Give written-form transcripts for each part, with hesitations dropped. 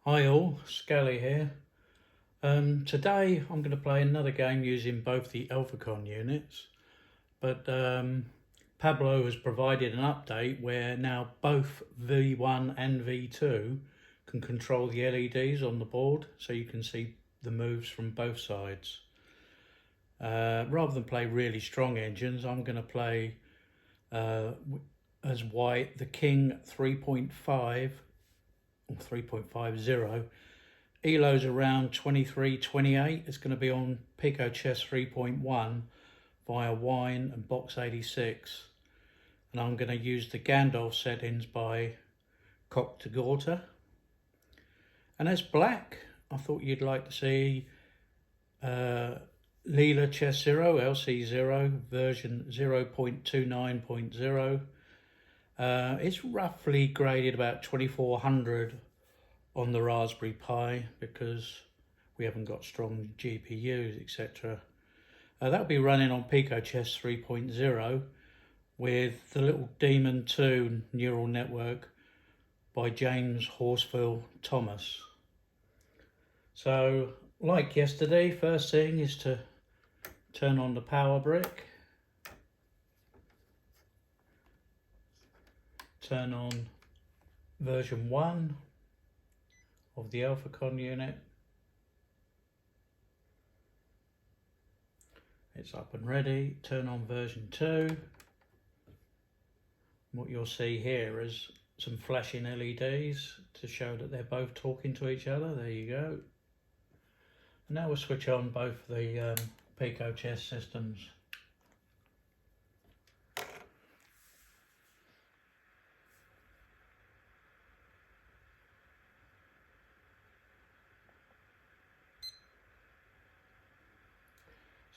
Hi all, Scally here. Today I'm going to play another game using both the Elfacun units, but Pablo has provided an update where now both V1 and V2 can control the LEDs on the board, so you can see the moves from both sides. Rather than play really strong engines, I'm going to play as white the King 3.5 or 3.50. Elo's around 23.28. It's going to be on PicoChess 3.1 via Wine and Box 86. And I'm going to use the Gandalf settings by Cock de Gorter. And as black, I thought you'd like to see Lc0, Lc0 version 0.29.0. It's roughly graded about 2400 on the Raspberry Pi because we haven't got strong GPUs, etc. That'll be running on PicoChess 3.0 with the little Demon 2 neural network by James Horsfall Thomas. So, like yesterday, first thing is to turn on the power brick, turn on version 1 of the Elfacun unit. It's up and ready. Turn on version 2. What you'll see here is some flashing LEDs to show that they're both talking to each other. There you go. And now we'll switch on both the PicoChess systems.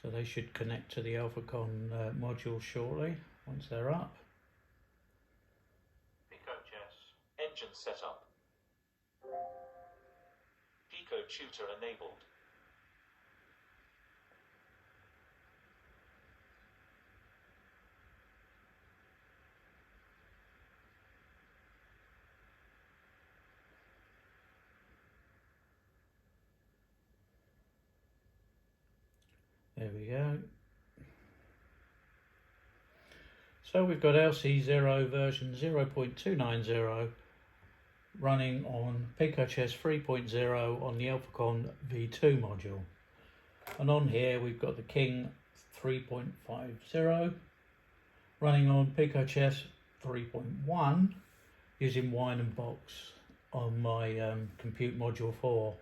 So they should connect to the Elfacun module shortly, once they're up. PicoChess engine setup. Pico Tutor enabled. There we go. So we've got Lc0 version 0.29.0 running on PicoChess 3.0 on the Elfacun v2 module. And on here we've got the King 3.50 running on PicoChess 3.1 using Wine and Box on my Compute Module 4.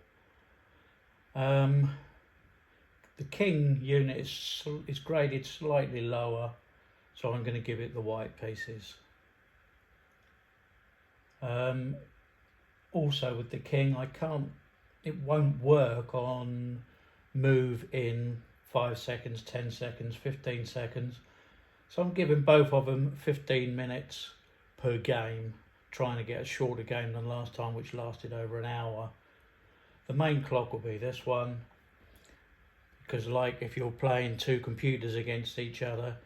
The King unit is graded slightly lower, so I'm going to give it the white pieces. Also with the King, it won't work on move in 5 seconds, 10 seconds, 15 seconds. So I'm giving both of them 15 minutes per game, trying to get a shorter game than last time, which lasted over an hour. The main clock will be this one, because like if you're playing two computers against each other,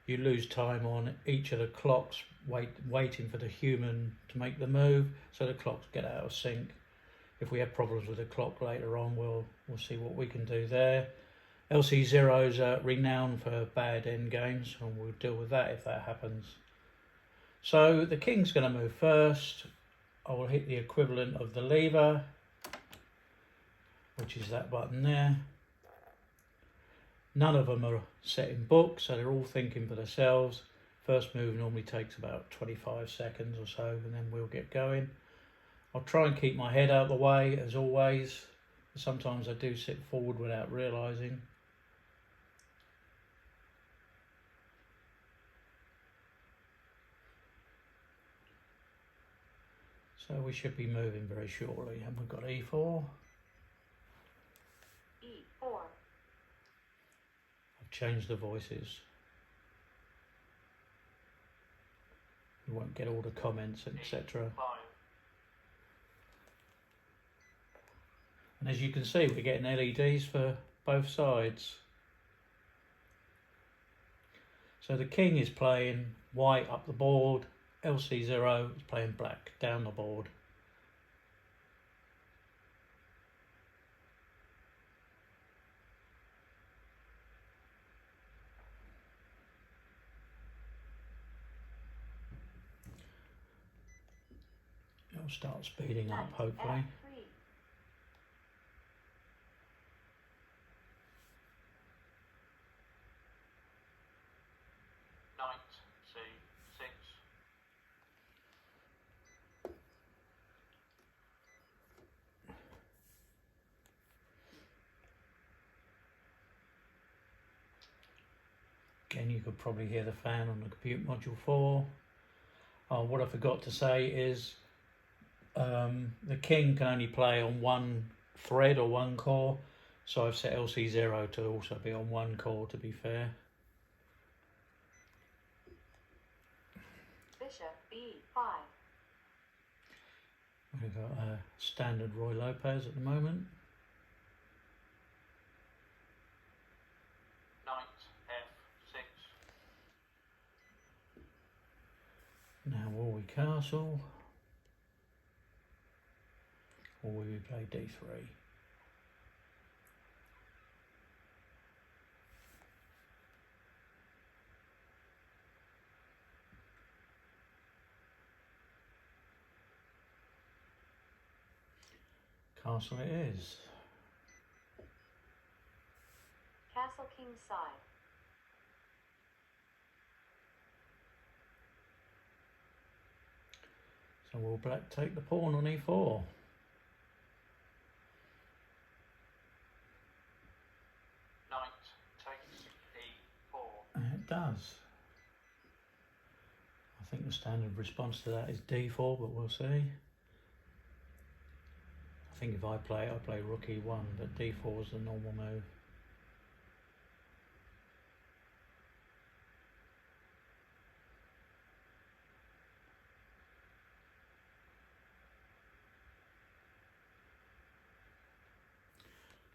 you lose time on each of the clocks waiting for the human to make the move, so the clocks get out of sync. If we have problems with the clock later on, we'll see what we can do there. Lc0's renowned for bad end games, and we'll deal with that if that happens. So the King's going to move first. I will hit the equivalent of the lever, which is that button there. None of them are set in book, so they're all thinking for themselves. First move normally takes about 25 seconds or so, and then we'll get going. I'll try and keep my head out of the way, as always. Sometimes I do sit forward without realising. So we should be moving very shortly, and we've got E4. E4. I've changed the voices. You won't get all the comments, etc. And as you can see, we're getting LEDs for both sides. So the King is playing white up the board, Lc0 is playing black down the board. That'll start speeding up, Knight hopefully. F3. Knight C6. Again, you could probably hear the fan on the Compute Module 4. Oh, what I forgot to say is the king can only play on one thread or one core, so I've set Lc0 to also be on one core, to be fair. Bishop B5. We've got a standard Roy Lopez at the moment. Knight F6. Now will we castle, or will we play d3? Castle it is. Castle king side. So will black take the pawn on e4? Knight takes e4. And it does. I think the standard response to that is d4, but we'll see. I think if I play it, I play rook e1, but d4 is the normal move.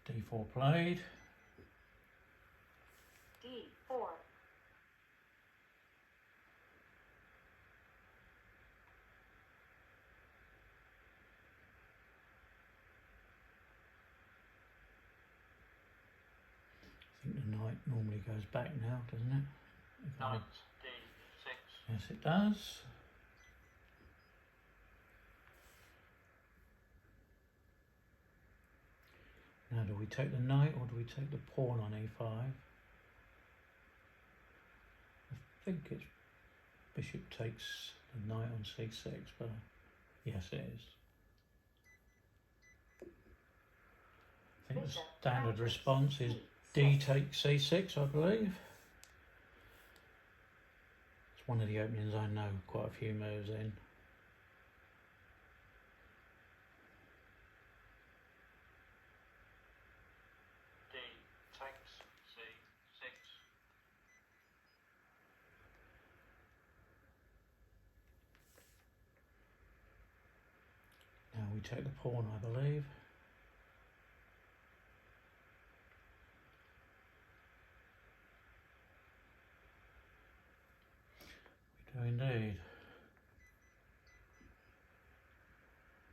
d4 played. D4. I think the knight normally goes back now, doesn't it? If I- Knight D6. Yes, it does. Now, do we take the knight or do we take the pawn on e5? I think it's bishop takes the knight on c6, but yes, it is. I think the Bishop standard captures response is d C6. takes c6, I believe. It's one of the openings I know quite a few moves in. D takes C6. Now we take the pawn, I believe. We do indeed.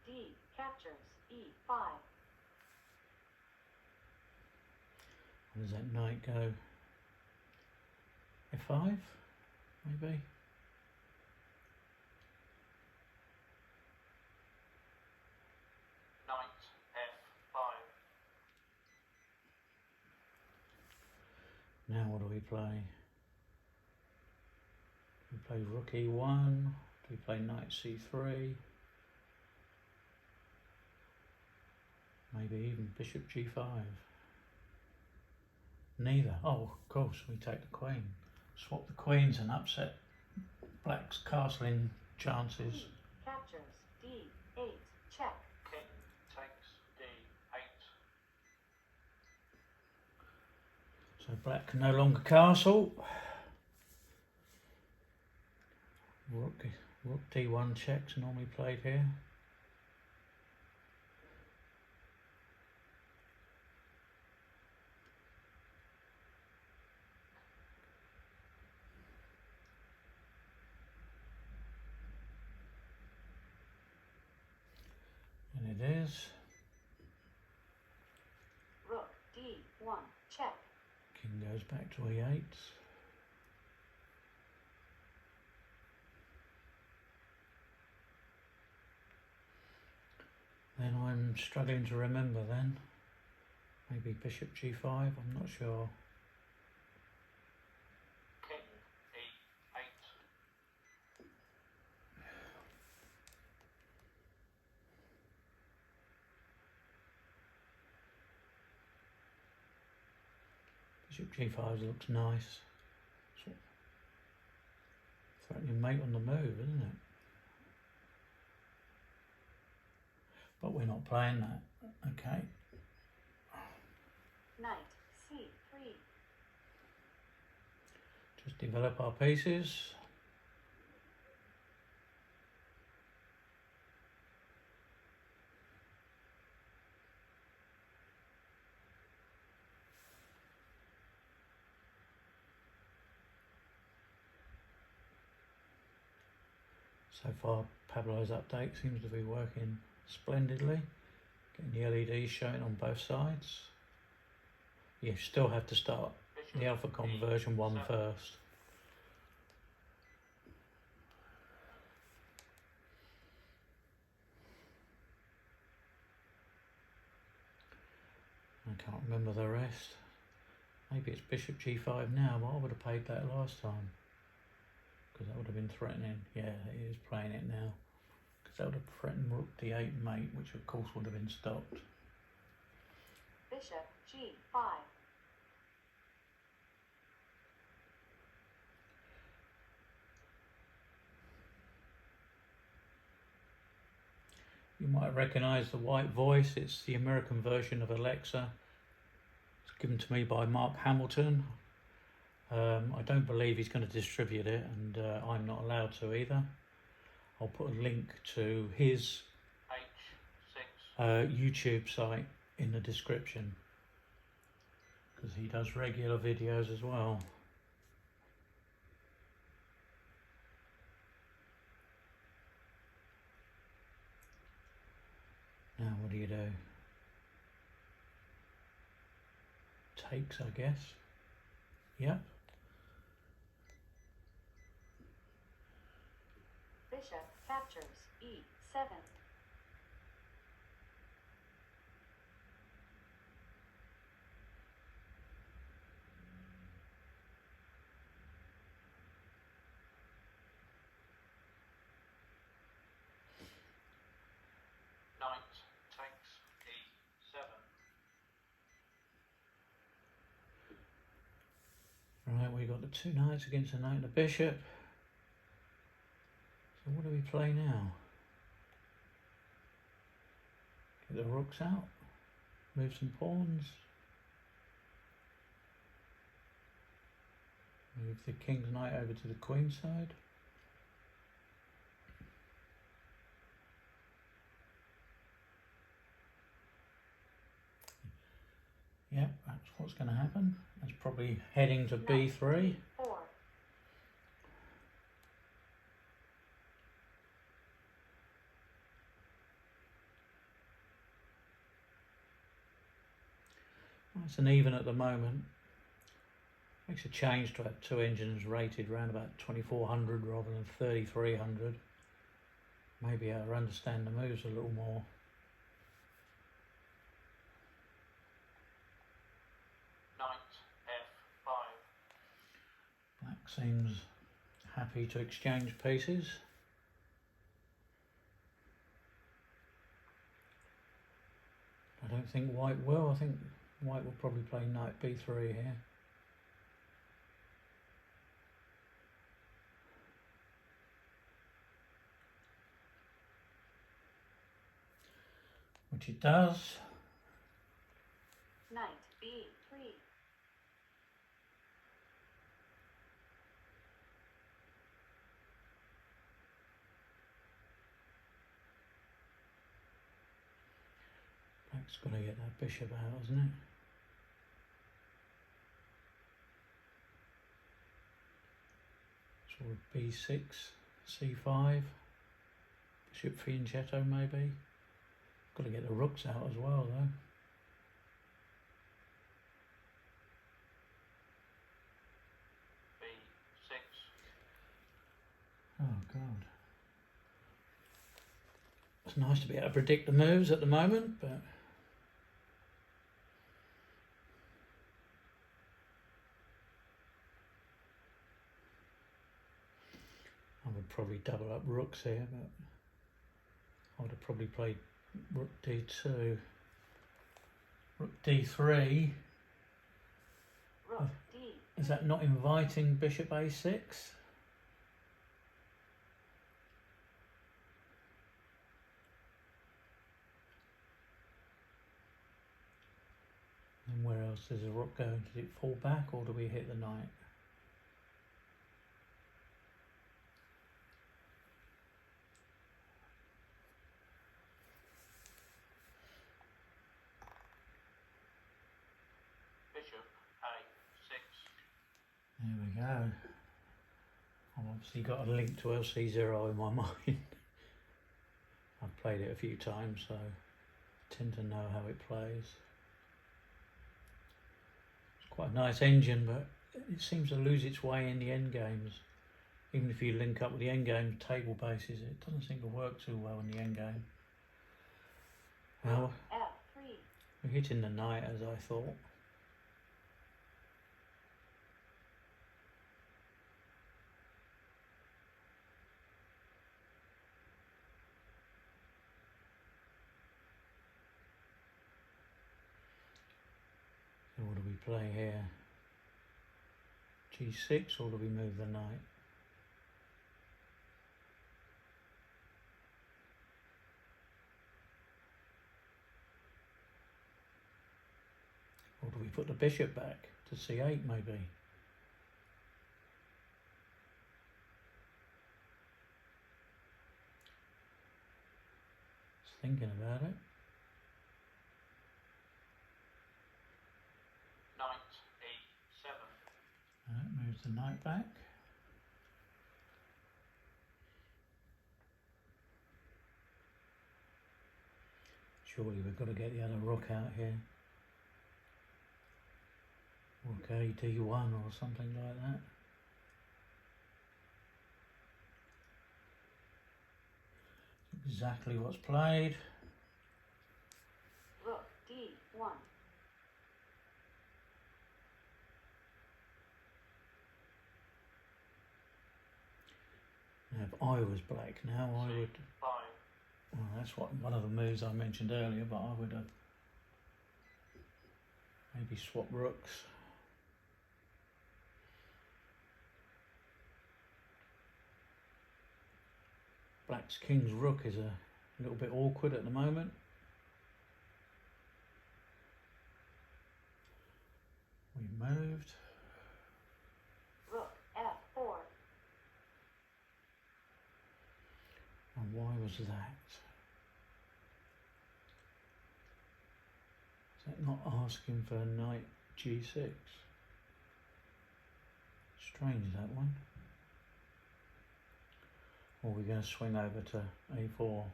D captures E5. Where does that knight go? f5, maybe? Knight F5. Now what do we play? Do we play rook e1? Do we play knight c3? Maybe even bishop g5? Neither. Oh, of course, we take the queen. Swap the queens and upset black's castling chances. D captures D8. Check. King takes D8. So black can no longer castle. Rook d1 checks normally played here. And it is. Rook D1. Check. King goes back to e8. Then I'm struggling to remember then. Maybe bishop g5, I'm not sure. King e8. Bishop g5 looks nice. Sort of threatening mate on the move, isn't it? But we're not playing that. Okay. Knight c3. Just develop our pieces. So far, Pablo's update seems to be working splendidly. Getting the LEDs showing on both sides. You still have to start the Elfacun version 1 first. I can't remember the rest. Maybe it's bishop g5 now, but I would have played that last time. Because that would have been threatening. Yeah, it is playing it now. Because that would have threatened rook d8 mate, which of course would have been stopped. Bishop g5. You might recognise the white voice. It's the American version of Alexa. It's given to me by Mark Hamilton. I don't believe he's going to distribute it, and I'm not allowed to either. I'll put a link to his h6. YouTube site in the description, because he does regular videos as well. Now what do you do? Takes, I guess. Yep. Bishop captures e7. Knight takes e7. Right, we got the two knights against the knight and the bishop. So what do we play now? Get the rooks out, move some pawns, move the king's knight over to the queen's side. Yep, that's what's going to happen. That's probably heading to Knight b3. d4. It's an even at the moment. Makes a change to have two engines rated around about 2400 rather than 3300. Maybe I'll understand the moves a little more. Knight f5. Black seems happy to exchange pieces. I don't think white will. I think white will probably play knight b3 here. Which it does. Knight b3. Black's got to get that bishop out, hasn't it? Sort of b6, c5, bishop fianchetto maybe. Got to get the rooks out as well though. b6. Oh god. It's nice to be able to predict the moves at the moment, but I would probably double up rooks here, but I would have probably played rook d2, rook d3. Rook D. Is that not inviting bishop a6? And where else does the rook go? Does it fall back or do we hit the knight? Bishop a6. There we go. I've obviously got a link to Lc0 in my mind. I've played it a few times, so I tend to know how it plays. It's quite a nice engine, but it seems to lose its way in the end games. Even if you link up with the end game table bases, it doesn't seem to work too well in the end game. Well, F3. we're hitting the knight as I thought. So what do we play here? G6, or do we move the knight? Or do we put the bishop back to c8 maybe? Just thinking about it. Knight e7. Alright, moves the knight back. Surely we've got to get the other rook out here. Rook a d1 or something like that. Exactly what's played. Rook D1. Now if I was black now I would, c5. well that's what one of the moves I mentioned earlier, but I would have maybe swapped rooks. Black's king's rook is a little bit awkward at the moment. We moved. Rook F4. And why was that? Is that not asking for knight g6? Strange, that one. Or we're going to swing over to a4.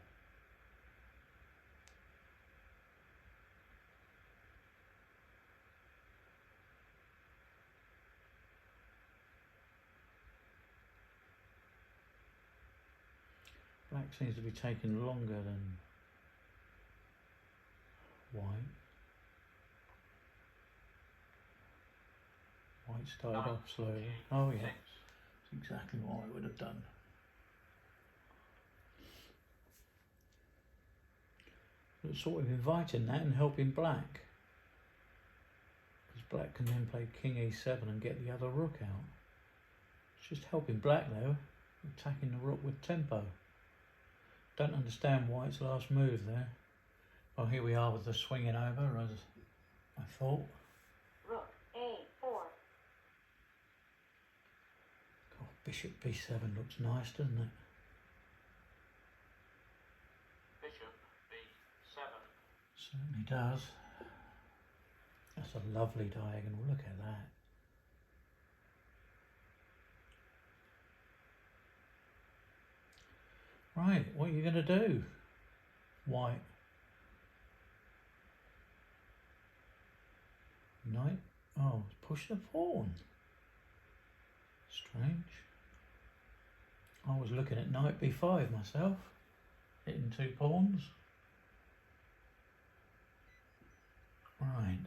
Black seems to be taking longer than white. White started off slowly. Oh yeah, that's exactly what I would have done. But sort of inviting that and helping black. Because black can then play king e7 and get the other rook out. It's just helping black though, attacking the rook with tempo. Don't understand white's last move there. Well, here we are with the swinging over as I thought. Rook A4. God, bishop b7 looks nice, doesn't it? Bishop b7. Certainly does. That's a lovely diagonal, look at that. Right, what are you going to do, white? Knight, oh, push the pawn. Strange. I was looking at knight b5 myself. hitting 2 pawns. Right,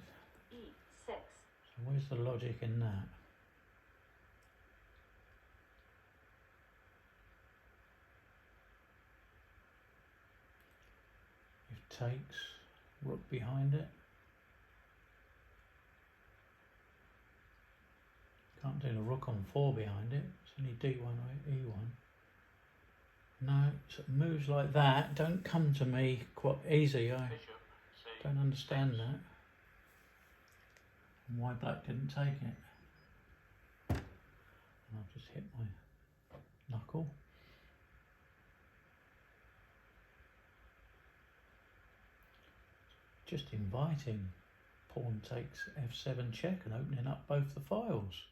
E6, so where's the logic in that? If takes, rook behind it. Can't do the rook on 4 behind it, it's only D1 or E1. No, so moves like that don't come to me quite easy. I Bishop C. don't understand that. And why black didn't take it. And I'll just hit my knuckle. Just inviting pawn takes F7 check and opening up both the files.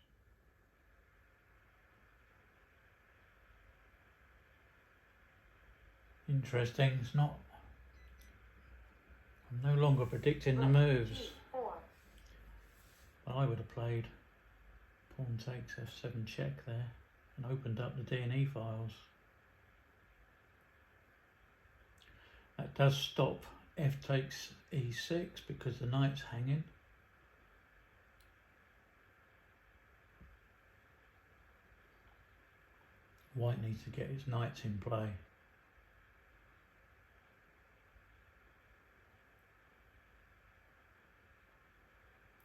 Interesting, it's not. I'm no longer predicting the moves. G4, I would have played pawn takes F7 check there and opened up the D&E files. That does stop F takes E6 because the knight's hanging. White needs to get its knights in play.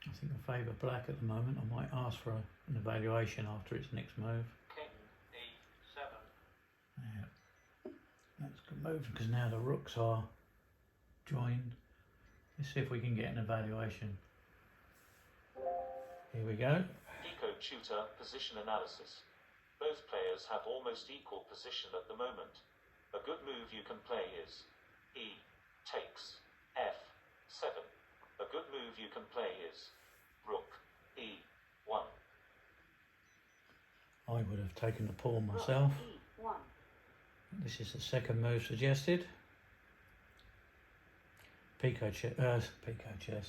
I think I favour black at the moment. I might ask for an evaluation after its next move. King E7. Yeah, that's a good move because now the rooks are joined. Let's see if we can get an evaluation. Here we go. Pico Tutor Position Analysis. Both players have almost equal position at the moment. A good move you can play is E takes F7. A good move you can play is Rook E1. I would have taken the pawn myself. E1, This is the second move suggested. PicoChess.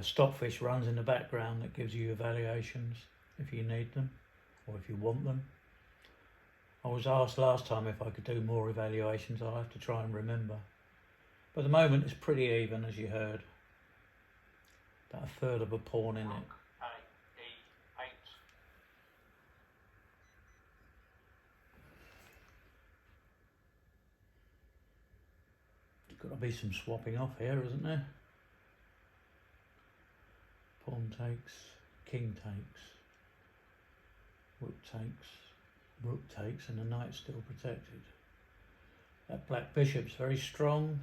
Stockfish runs in the background that gives you evaluations if you need them or if you want them. I was asked last time if I could do more evaluations. I'll have to try and remember. But at the moment it's pretty even, as you heard. About a third of a pawn in it. Rook A E8. There's got to be some swapping off here, isn't there? Pawn takes, king takes, rook takes, and the knight's still protected. That black bishop's very strong.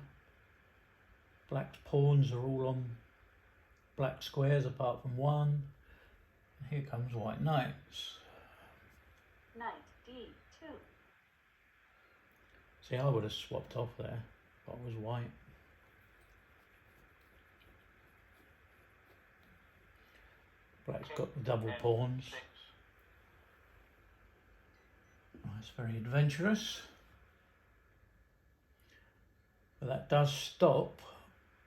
Black's pawns are all on black squares apart from one. And here comes white knights. knight D2, See, I would have swapped off there if I was white. Black's got the double pawns. N6. That's very adventurous. But that does stop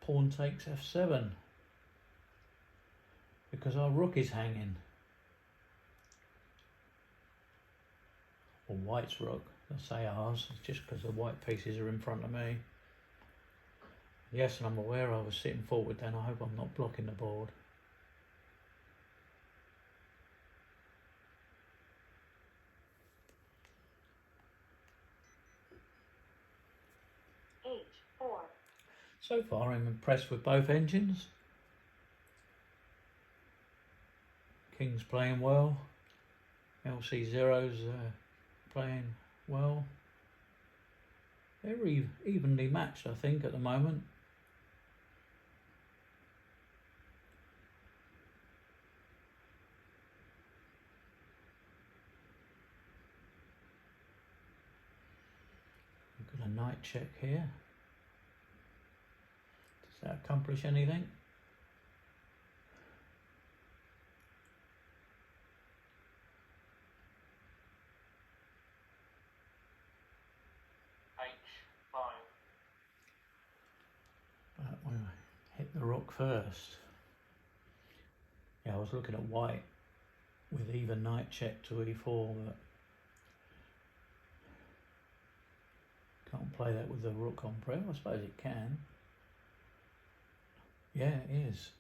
pawn takes F7 because our rook is hanging. Or white's rook, let's say ours, it's just because the white pieces are in front of me. Yes, and I'm aware I was sitting forward then. I hope I'm not blocking the board. H4, So far I'm impressed with both engines. King's playing well. Lc0's playing well. They're evenly matched, I think, at the moment. We've got a knight check here. Does that accomplish anything? H5. But we'll hit the rook first. Yeah, I was looking at white with either knight check to e4, but Can't play that with the rook on prem. I suppose it can. Yeah, it is.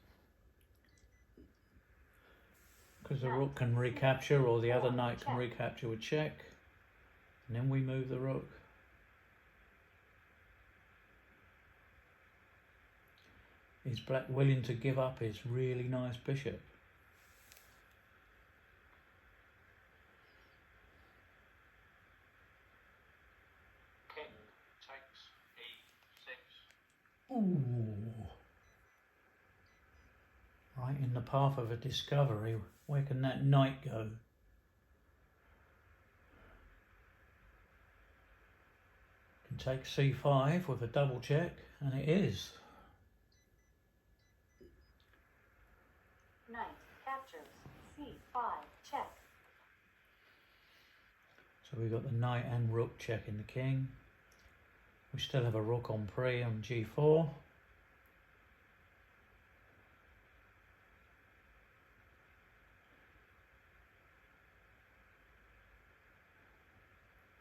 Because the rook can recapture, or the other knight can recapture with check. And then we move the rook. Is black willing to give up his really nice bishop? King takes e6. Ooh. Right in the path of a discovery. Where can that knight go? Can take c5 with a double check, and it is. Knight captures c5 check. So we've got the knight and rook checking the king. We still have a rook on pre on g4.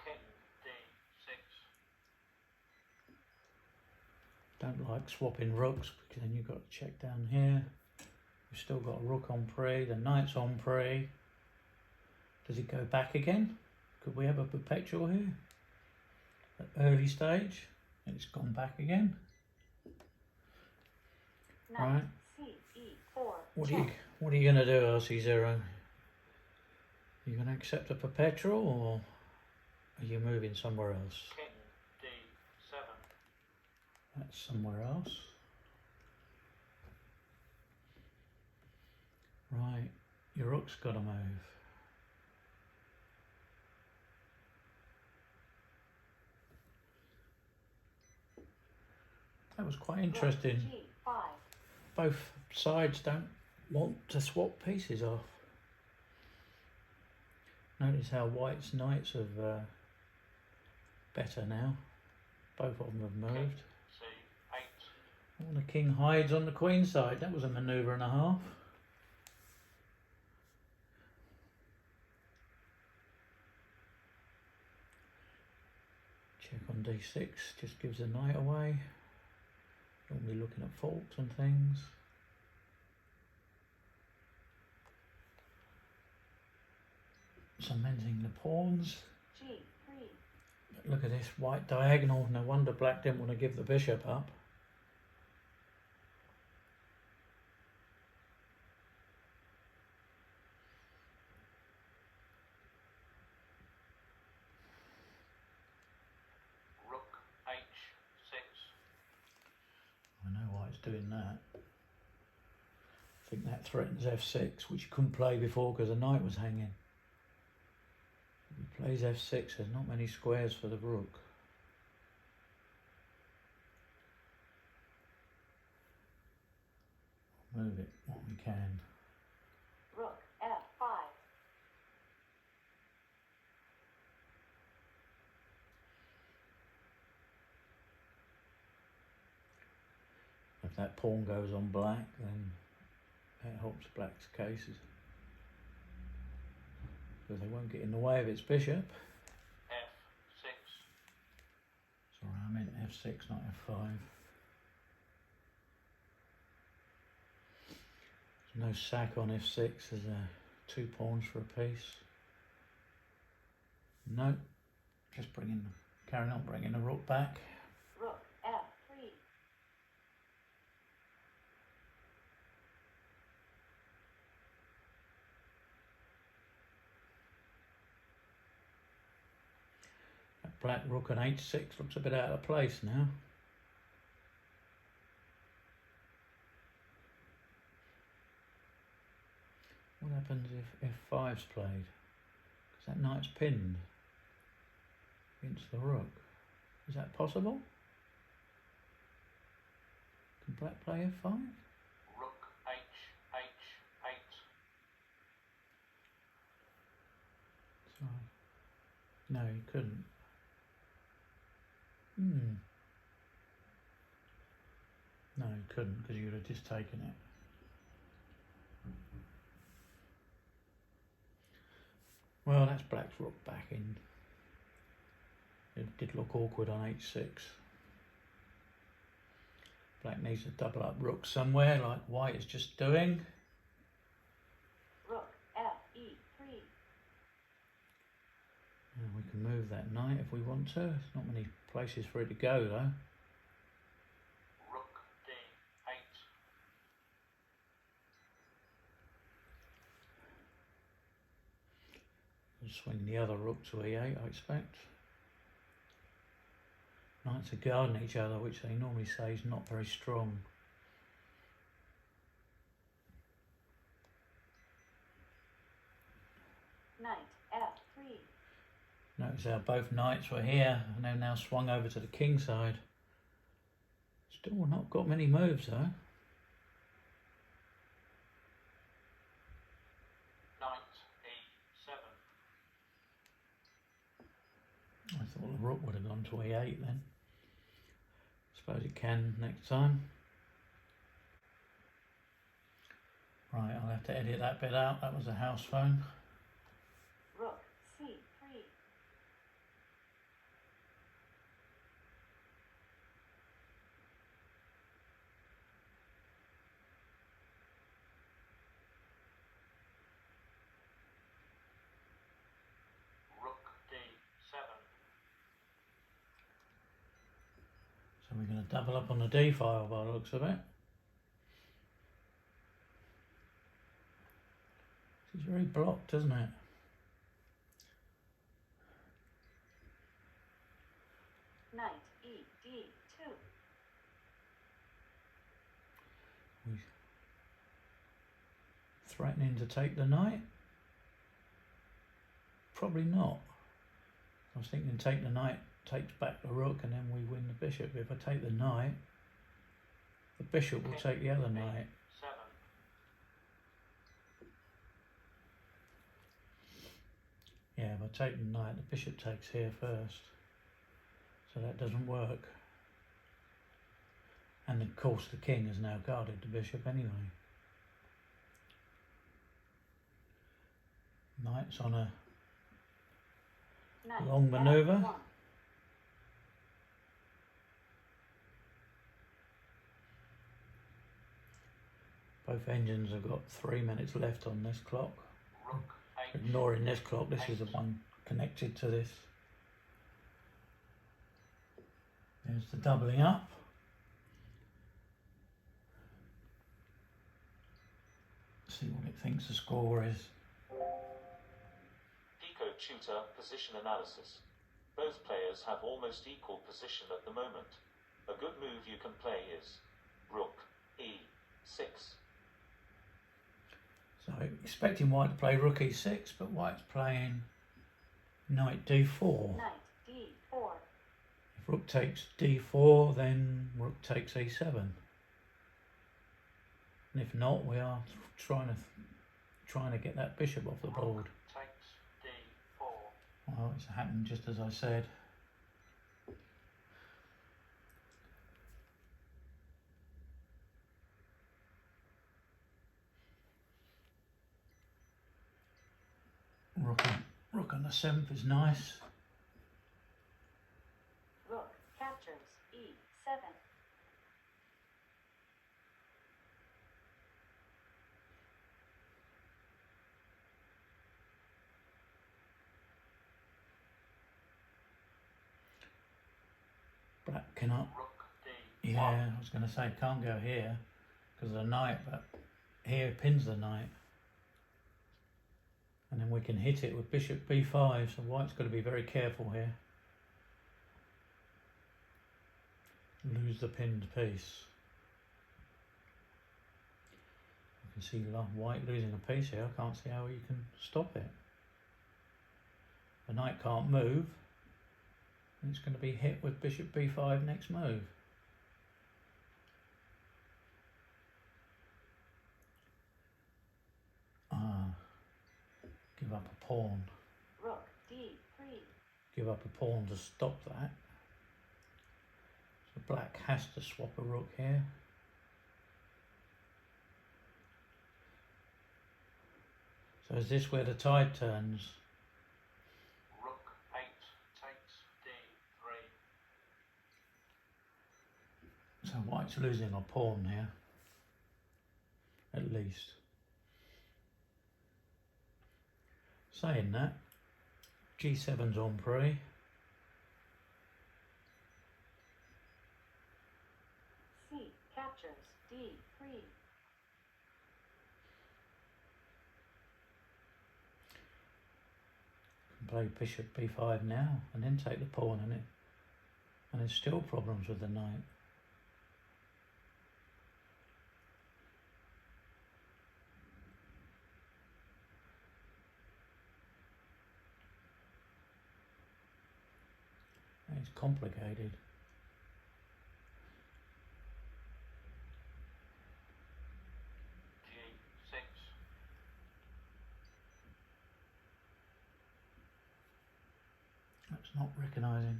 King d6. Don't like swapping rooks because then you've got to check down here. We've still got a rook on pre, the knight's on pre. Does it go back again? Could we have a perpetual here? At early stage, it's gone back again. Knight Right. c4 What check. are you gonna do, Lc0? You gonna accept a perpetual, or are you moving somewhere else? King d7. That's somewhere else. Right, your rook's got to move. That was quite interesting. G5. Both sides don't want to swap pieces off. Notice how white's knights are better now. Both of them have moved. c8. Oh, the king hides on the queen side. That was a manoeuvre and a half. Check on d6, just gives the knight away. Don't be looking at faults and things. Cementing the pawns. G3. But look at this white diagonal. No wonder black didn't want to give the bishop up. Rook h6. I know why it's doing that. I think that threatens f6, which you couldn't play before because the knight was hanging. If he plays f6, there's not many squares for the rook. Move it what we can. Rook f5. If that pawn goes on black, then that helps black's cases. Because they won't get in the way of its bishop. f6. Sorry, I meant f6, not f5. There's no sack on f6, there's 2 pawns for a piece. No, just carrying on bringing the rook back. Rook f3. That black rook on h6 looks a bit out of place now. What happens if f5's played? Because that knight's pinned against the rook. Is that possible? Can black play f5? Rook h8. Sorry. No, he couldn't. No, he couldn't because you would have just taken it. Well, that's black's rook back in. It did look awkward on h6. Black needs to double up rook somewhere, like white is just doing. Rook F E3. And we can move that knight if we want to. There's not many places for it to go though. Rook D8. We'll swing the other rook to e8, I expect. Knights are guarding each other, which they normally say is not very strong. Knight F3. Notice how both knights were here and they're now swung over to the king side. Still not got many moves though. Knight E7. I thought the rook would have gone to e8 then. Suppose it can next time. Right, I'll have to edit that bit out. That was a house phone. Rook C3. Rook D7. So we're going to double up on the D file by the looks of it. It's very blocked, isn't it? Knight ED2. We're threatening to take the knight? Probably not. I was thinking take the knight, takes back the rook, and then we win the bishop. If I take the knight, the bishop will take the other knight. 7. Yeah, if I take the knight, the bishop takes here first. So that doesn't work. And of course the king has now guarded the bishop anyway. Knight's on a Knight long manoeuvre. F1. Both engines have got 3 minutes left on this clock. Rook H. Ignoring this clock, this is the one connected to this. There's the doubling up. See what it thinks the score is. Pico Tutor Position Analysis. Both players have almost equal position at the moment. A good move you can play is Rook E6. So expecting white to play rook e6, but white's playing knight d4. Knight D4. If rook takes d4, then rook takes e7. And if not, we are trying to get that bishop off the board. Rook takes D4. Well, it's happened just as I said. Rook on the 7th is nice. Rook captures E7. Black cannot. Rook D1. Yeah, I was going to say can't go here because of the knight, but here pins the knight. And then we can hit it with bishop b5, so white's got to be very careful here. Lose the pinned piece. You can see white losing a piece here. I can't see how you can stop it. The knight can't move. And it's going to be hit with bishop b5 next move. Give up a pawn. Rook D3. Give up a pawn to stop that. So black has to swap a rook here. So is this where the tide turns? Rook 8 takes So white's losing a pawn here, at least. Saying that, g7's on pre. C captures d3. Can play bishop b5 now and then take the pawn in it. And there's still problems with the knight. It's complicated. G6. That's not recognising.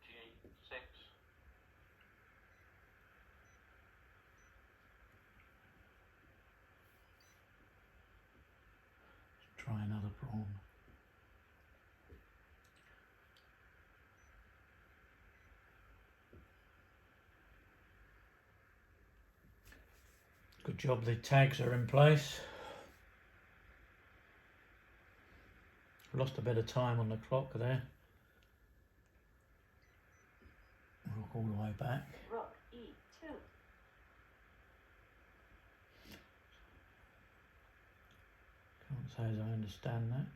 G6. Let's try another pawn. Good job the tags are in place. Lost a bit of time on the clock there. Rook all the way back. Rook e2. Can't say as I understand that.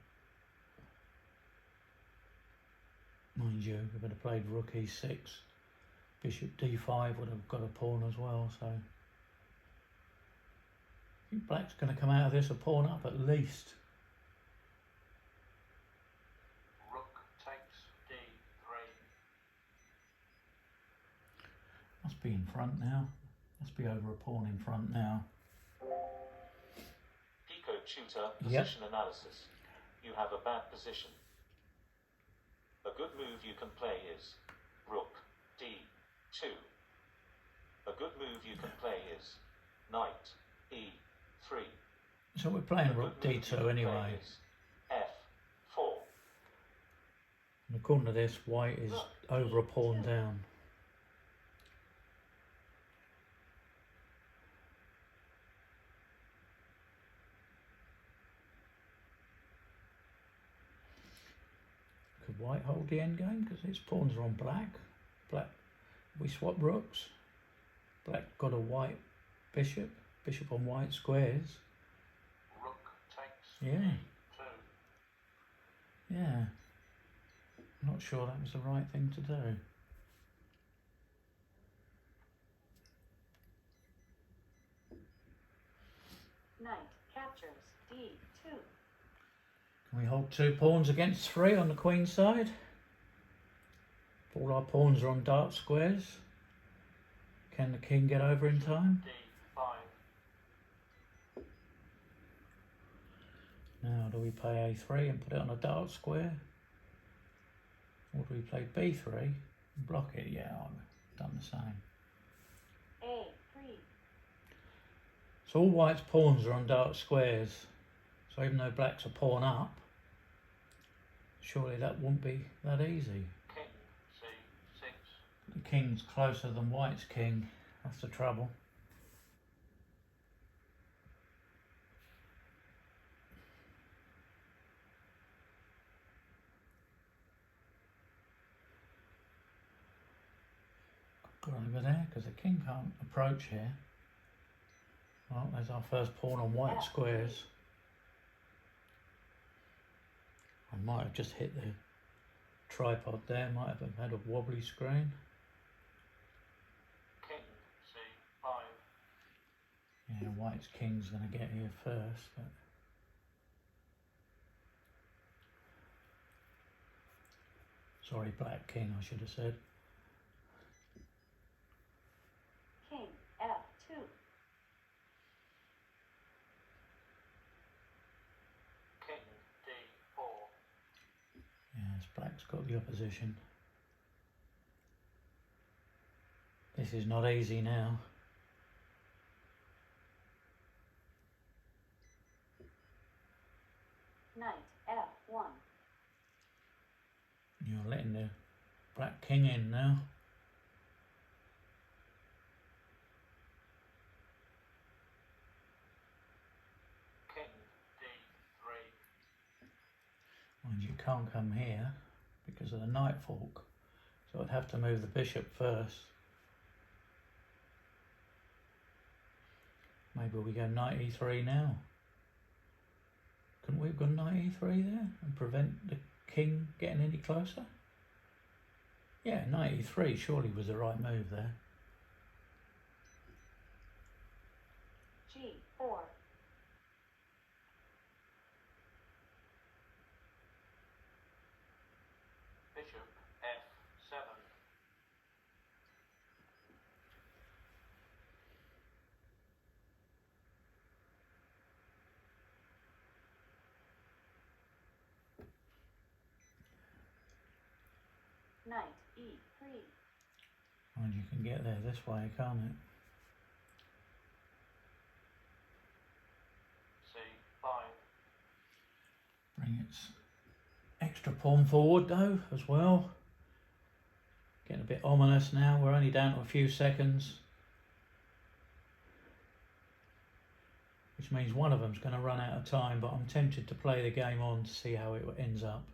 Mind you, if I'd have played rook e6, bishop d5 would have got a pawn as well, so I think black's going to come out of this a pawn up at least. Rook takes d3. Must be in front now. Must be over a pawn in front now. Pico tutor position analysis. You have a bad position. A good move you can play is rook d2. A good move you can play is knight e3. So we're playing rook d2 anyway. f4. And according to this, white is over a pawn down. Could white hold the endgame because its pawns are on black? Black, we swap rooks. Black got a white bishop. Bishop on white squares. Rook takes Yeah. d2. Yeah. Not sure that was the right thing to do. Knight captures d2. Can we hold 2 pawns against 3 on the queen side? All our pawns are on dark squares. Can the king get over in time? d5. Now, do we play a3 and put it on a dark square? Or do we play b3 and block it? Yeah, I've done the same. a3. So all white's pawns are on dark squares. So even though black's a pawn up, surely that wouldn't be that easy. King c6. The king's closer than white's king. That's the trouble. Go over there because the king can't approach here. Well, there's our first pawn on white squares. I might have just hit the tripod there, might have had a wobbly screen. King c5. Yeah, white's king's going to get here first. But sorry, black king, I should have said. King f2. King d4. Yes, black's got the opposition. This is not easy now. Knight f1. You're letting the black king in now. And you can't come here because of the knight fork. So I'd have to move the bishop first. Maybe we go knight e3 now. Couldn't we have gone knight e3 there and prevent the king getting any closer? Yeah, knight e3 surely was the right move there. G4. Bishop F7. Knight E3. And you can get there this way, can't it? C5. Bring its extra pawn forward though, as well. Getting a bit ominous now, we're only down to a few seconds. Which means one of them's going to run out of time, but I'm tempted to play the game on to see how it ends up.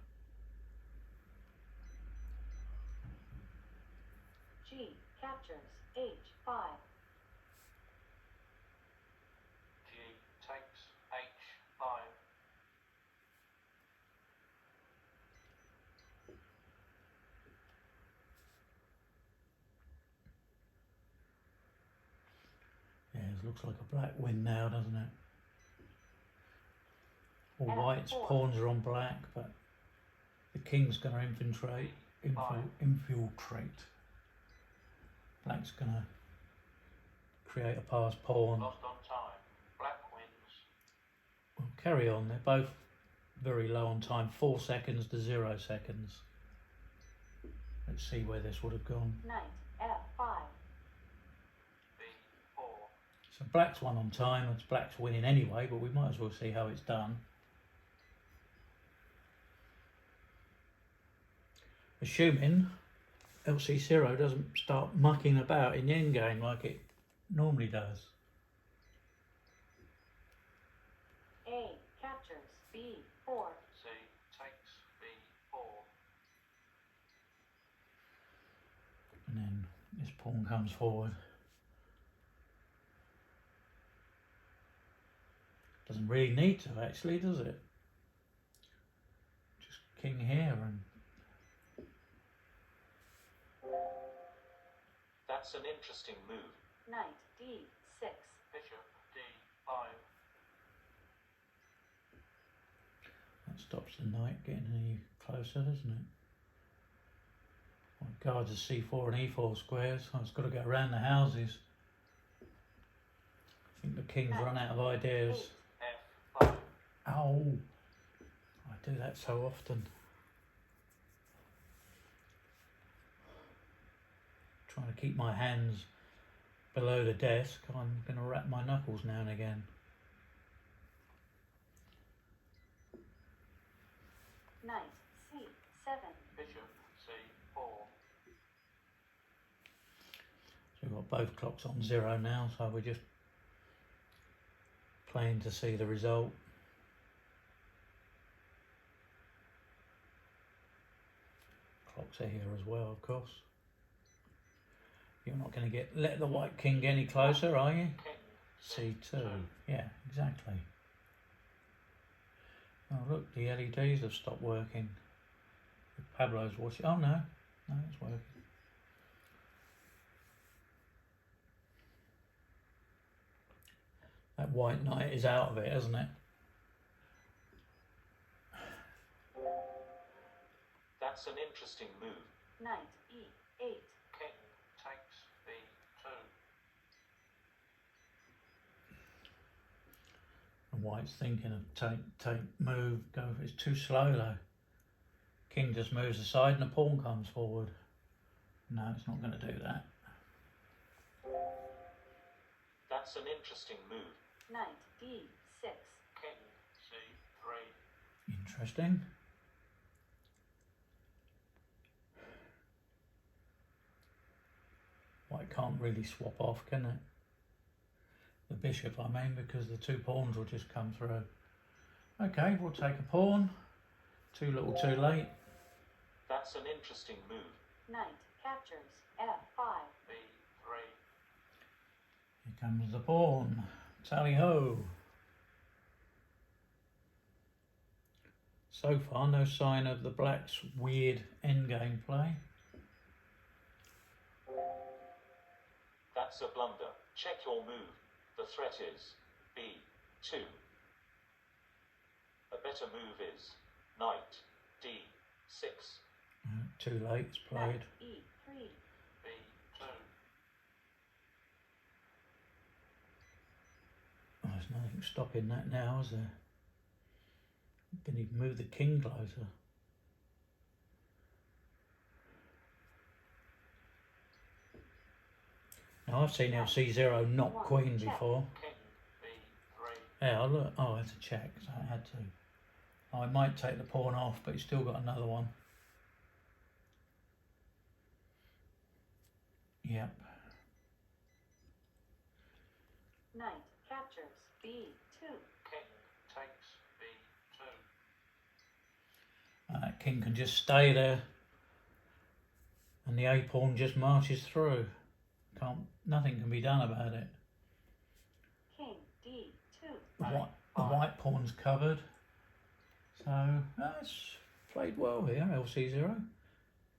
G captures H5. G takes H5. Yeah, it looks like a black win now, doesn't it? All white's pawns are on black, but the king's going to infiltrate. Black's going to create a passed pawn. Lost on time. Black wins. We'll carry on. They're both very low on time. 4 seconds to 0 seconds. Let's see where this would have gone. Knight F5. B4. So black's won on time. It's black's winning anyway, but we might as well see how it's done. Assuming Lc0 doesn't start mucking about in the endgame like it normally does. A captures B4. C takes B4. And then this pawn comes forward. Doesn't really need to actually, does it? Just king here and... That's an interesting move. Knight D6. Bishop D5. That stops the knight getting any closer, doesn't it? Well, guards the c4 and e4 squares. Oh, it's got to go around the houses. I think the king's run out of ideas. F5. Ow! I do that so often. Trying to keep my hands below the desk, I'm going to wrap my knuckles now and again. Knight C7. Bishop C4. So we've got both clocks on 0 now, so we're just playing to see the result. Clocks are here as well, of course. You're not going to let the white king get any closer, are you? King C2. Yeah, exactly. Oh look, the LEDs have stopped working. Pablo's watching. Oh no, it's working. That white knight is out of it, isn't it? That's an interesting move. Knight E8. King takes B2. And white's thinking of take, move, go. It's too slow though. King just moves aside and the pawn comes forward. No, it's not going to do that. That's an interesting move. Knight D6. King C3. Interesting. White can't really swap off, can it? The bishop, I mean, because the two pawns will just come through. Okay, we'll take a pawn. Too little too late. That's an interesting move. Knight captures f5. b3, Here comes the pawn. Tally ho. So far, no sign of the black's weird endgame play. That's a blunder. Check your move. The threat is b2. A better move is knight d6. Too late, it's played. Knight e3. b2, Oh, there's nothing stopping that now, is there? You can even move the king closer. Now I've seen Lc0 not queen before. king b3, Yeah, look. Oh, it's a check, so I had to. Oh, I might take the pawn off, but he's still got another one. Yep. Knight captures b2. king takes b2, And that king can just stay there, and the A pawn just marches through. Nothing can be done about it. King d2. The white pawn's covered, so that's played well here. Lc0.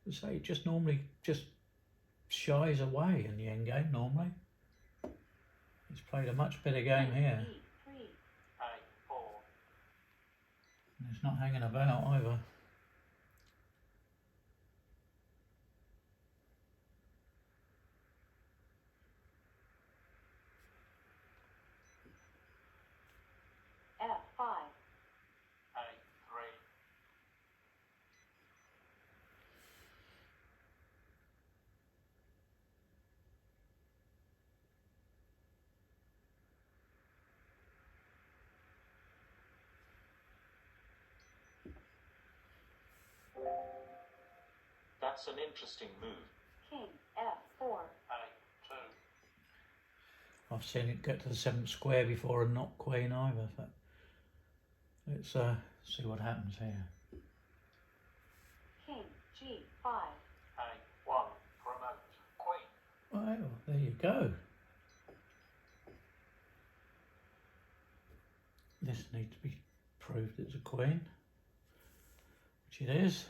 I say, just normally just shies away in the endgame. Normally, he's played a much better game here. e3. a4, And he's not hanging about either. f5. a3, That's an interesting move. King f4. a2, I've seen it get to the 7th square before and not queen either. But let's see what happens here. King g5. a1, promote, queen, Well, there you go. This needs to be proved it's a queen, which it is.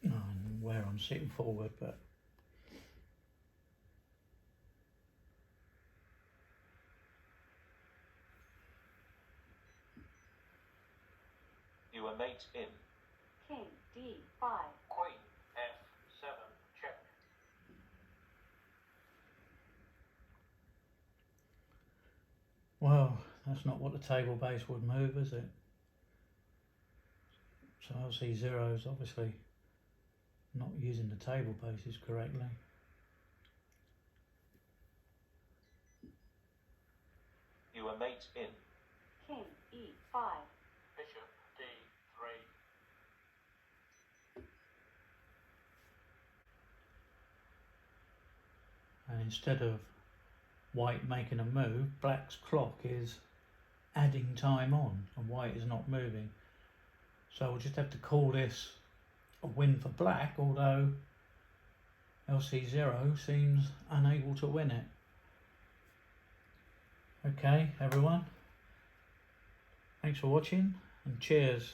And where I'm sitting forward, but You are mate in. King d5. queen, f7, check, well, that's not what the table base would move, is it? So Lc0 is obviously not using the table bases correctly. You are mate in. King e5. bishop d3, And instead of white making a move, black's clock is adding time on and white is not moving. So we'll just have to call this a win for black, although Lc0 seems unable to win it. Okay, everyone. Thanks for watching and cheers.